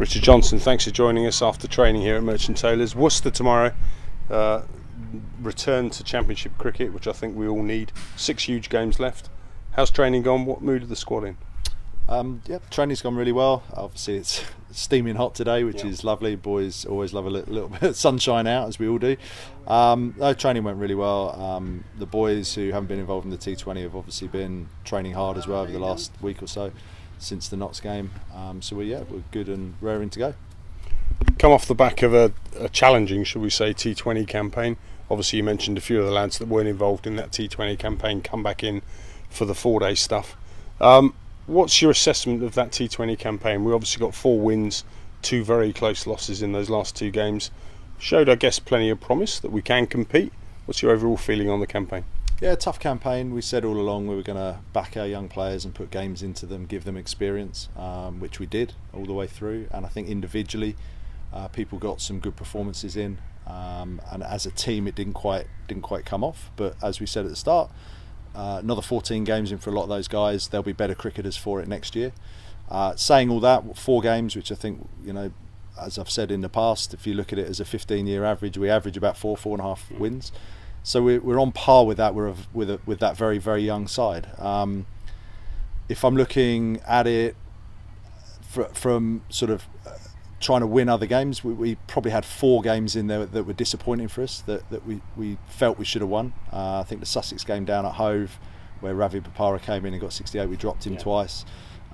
Richard Johnson, thanks for joining us after training here at Merchant Taylors. Worcester tomorrow, return to Championship cricket, which I think we all need. 6 huge games left. How's training gone? What mood are the squad in? Yeah, training's gone really well. Obviously it's steaming hot today, which is lovely. Boys always love a little bit of sunshine out, as we all do. No, training went really well. The boys who haven't been involved in the T20 have obviously been training hard as well over the last week or so since the Notts game. So we're good and raring to go. Come off the back of a challenging, shall we say, T20 campaign. Obviously you mentioned a few of the lads that weren't involved in that T20 campaign come back in for the 4-day stuff. What's your assessment of that T20 campaign? We obviously got 4 wins, 2 very close losses in those last 2 games. Showed, I guess, plenty of promise that we can compete. What's your overall feeling on the campaign? Yeah, tough campaign. We said all along we were going to back our young players and put games into them, give them experience, which we did all the way through. And I think individually, people got some good performances in, and as a team, it didn't quite come off. But as we said at the start, another 14 games in for a lot of those guys. They'll be better cricketers for it next year. Saying all that, 4 games, which I think, you know, as I've said in the past, if you look at it as a 15-year average, we average about 4.5 wins. So we're on par with that. With that very, very young side. If I'm looking at it from sort of trying to win other games, we probably had 4 games in there that were disappointing for us, that we felt we should have won. I think the Sussex game down at Hove, where Ravi Bopara came in and got 68, we dropped him twice.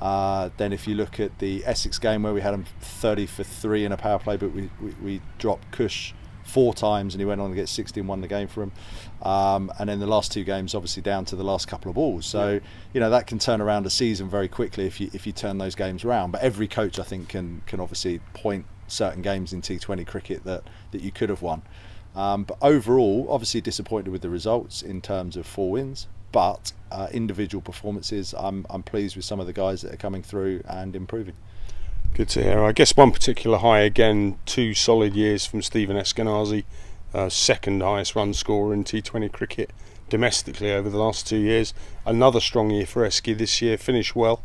Then if you look at the Essex game, where we had him 30 for 3 in a power play, but we dropped Cush 4 times and he went on to get 60 and won the game for him. And then the last 2 games, obviously down to the last couple of balls. So you know that can turn around a season very quickly if you turn those games around. But every coach, I think, can obviously point certain games in T20 cricket that you could have won. But overall, obviously disappointed with the results in terms of 4 wins. But individual performances, I'm pleased with some of the guys that are coming through and improving. Good to hear. I guess one particular high, again, 2 solid years from Stephen Eskenazi, 2nd highest run scorer in T20 cricket domestically over the last 2 years. Another strong year for Esky this year, finished well.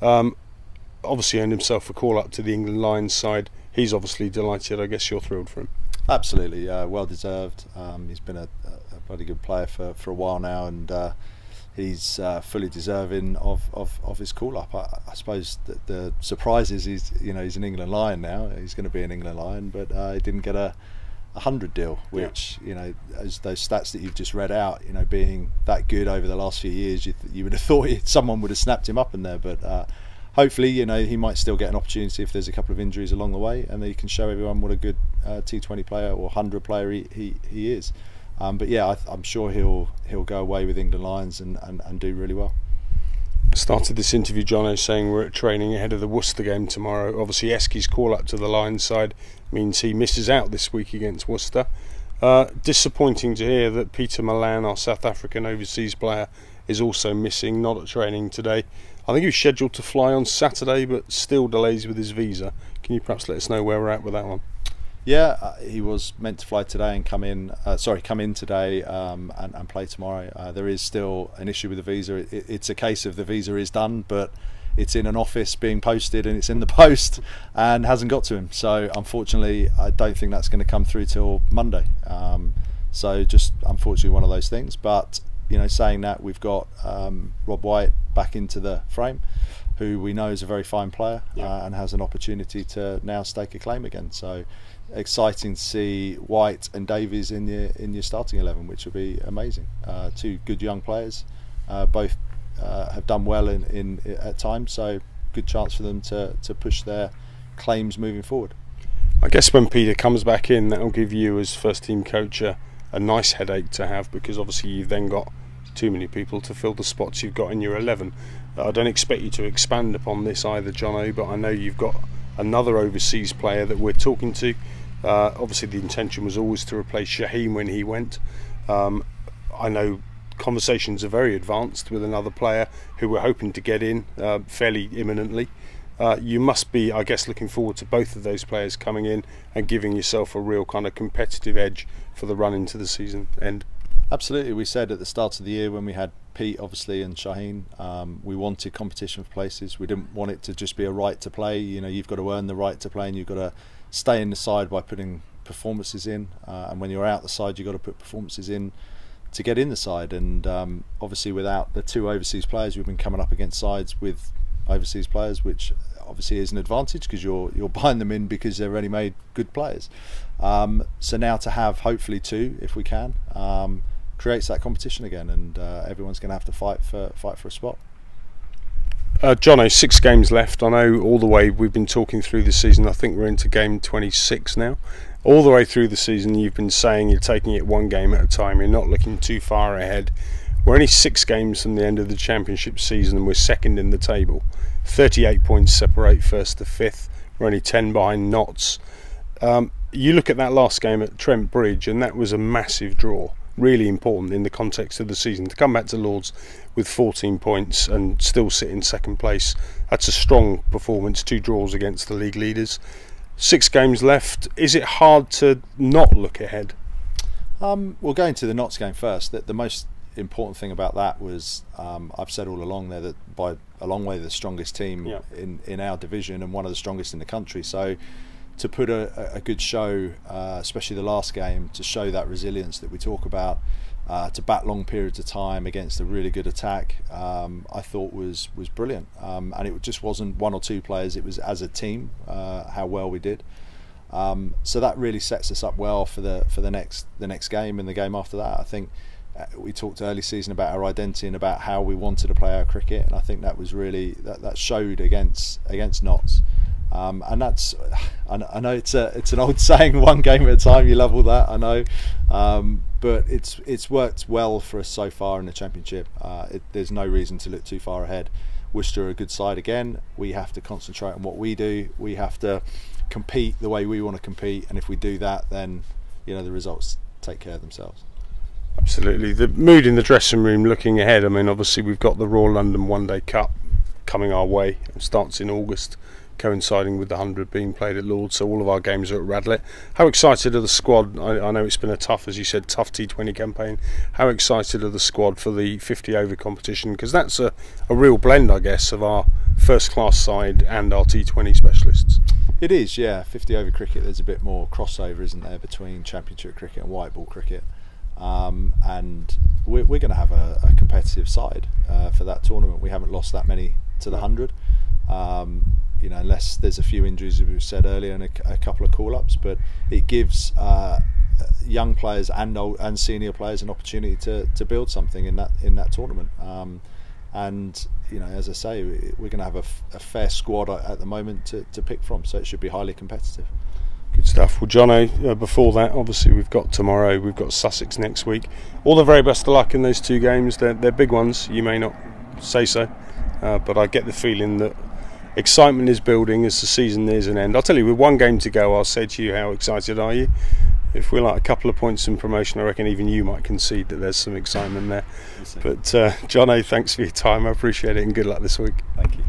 Obviously earned himself a call up to the England Lions side. He's obviously delighted. I guess you're thrilled for him. Absolutely, well deserved. He's been a bloody good player for a while now, and he's fully deserving of his call up. I suppose the surprise is he's an England Lion now. He's going to be an England Lion, but he didn't get a 100 deal, which as those stats that you've just read out, being that good over the last few years, you would have thought someone would have snapped him up in there. But hopefully, he might still get an opportunity if there's a couple of injuries along the way, and he can show everyone what a good T20 player or 100 player he is. But yeah, I'm sure he'll go away with England Lions and do really well. I started this interview, Jono, saying we're at training ahead of the Worcester game tomorrow. Obviously Esky's call up to the Lions side means he misses out this week against Worcester. Disappointing to hear that Peter Malan, our South African overseas player, is also missing, not at training today. I think he was scheduled to fly on Saturday, but still delays with his visa. Can you perhaps let us know where we're at with that one? Yeah, he was meant to fly today and come in today and play tomorrow. There is still an issue with the visa. It's a case of the visa is done, but it's in an office being posted and it's in the post and hasn't got to him. So unfortunately, I don't think that's going to come through till Monday. So just unfortunately one of those things. But saying that, we've got Rob White back into the frame, who we know is a very fine player and has an opportunity to now stake a claim again. So exciting to see White and Davies in your starting 11, which will be amazing. 2 good young players, both have done well at times, so good chance for them to push their claims moving forward. I guess when Peter comes back in, that'll give you as first team coach a nice headache to have, because obviously you've then got too many people to fill the spots you've got in your 11. I don't expect you to expand upon this either, Jono, but I know you've got another overseas player that we're talking to. Obviously the intention was always to replace Shaheen when he went. I know conversations are very advanced with another player who we're hoping to get in fairly imminently. You must be, I guess, looking forward to both of those players coming in and giving yourself a real kind of competitive edge for the run into the season end. Absolutely. We said at the start of the year when we had Pete, obviously, and Shaheen, we wanted competition for places. We didn't want it to just be a right to play. You know, you've got to earn the right to play, and you've got to stay in the side by putting performances in. And when you're out the side, you've got to put performances in to get in the side. And obviously, without the 2 overseas players, we've been coming up against sides with overseas players, which obviously is an advantage because you're buying them in because they're ready-made good players. So now to have hopefully 2, if we can, creates that competition again, and everyone's going to have to fight for a spot. Jono, 6 games left. I know all the way we've been talking through the season. I think we're into game 26 now. All the way through the season, you've been saying you're taking it 1 game at a time. You're not looking too far ahead. We're only 6 games from the end of the championship season, and we're second in the table. 38 points separate first to 5th. We're only 10 behind Notts. You look at that last game at Trent Bridge, and that was a massive draw. Really important in the context of the season. To come back to Lords with 14 points and still sit in second place, that's a strong performance. 2 draws against the league leaders. 6 games left. Is it hard to not look ahead? Well, going to the Notts game first, the most important thing about that was I've said all along there that by a long way the strongest team in our division and one of the strongest in the country. So to put a good show, especially the last game, to show that resilience that we talk about, to bat long periods of time against a really good attack, I thought was brilliant. And it just wasn't 1 or 2 players; it was as a team how well we did. So that really sets us up well for the next game and the game after that. I think we talked early season about our identity and about how we wanted to play our cricket, and I think that was really that showed against Notts. And that's, I know it's an old saying, 1 game at a time. You love all that, I know, but it's worked well for us so far in the championship. There's no reason to look too far ahead. Worcester are a good side again. We have to concentrate on what we do. We have to compete the way we want to compete, and if we do that, then the results take care of themselves. Absolutely. The mood in the dressing room looking ahead, I mean, obviously we've got the Royal London One Day Cup coming our way. It starts in August, coinciding with the 100 being played at Lords, so all of our games are at Radlett. How excited are the squad? I know it's been a tough, as you said, tough T20 campaign. How excited are the squad for the 50 over competition? Because that's a real blend, I guess, of our first class side and our T20 specialists. It is, yeah. 50 over cricket, there's a bit more crossover, isn't there, between championship cricket and white ball cricket. And we're going to have a competitive side for that tournament. We haven't lost that many to the 100, unless there's a few injuries, as we said earlier, and a couple of call-ups. But it gives young players and senior players an opportunity to build something in that tournament. And as I say, we're going to have a fair squad at the moment to pick from, so it should be highly competitive. Good stuff. Well, Jono, before that, obviously we've got tomorrow, we've got Sussex next week. All the very best of luck in those 2 games. They're big ones. You may not say so, but I get the feeling that excitement is building as the season nears an end. I'll tell you, with 1 game to go, I'll say to you, how excited are you? If we're like a couple of points in promotion, I reckon even you might concede that there's some excitement there. But Jono, thanks for your time. I appreciate it, and good luck this week. Thank you.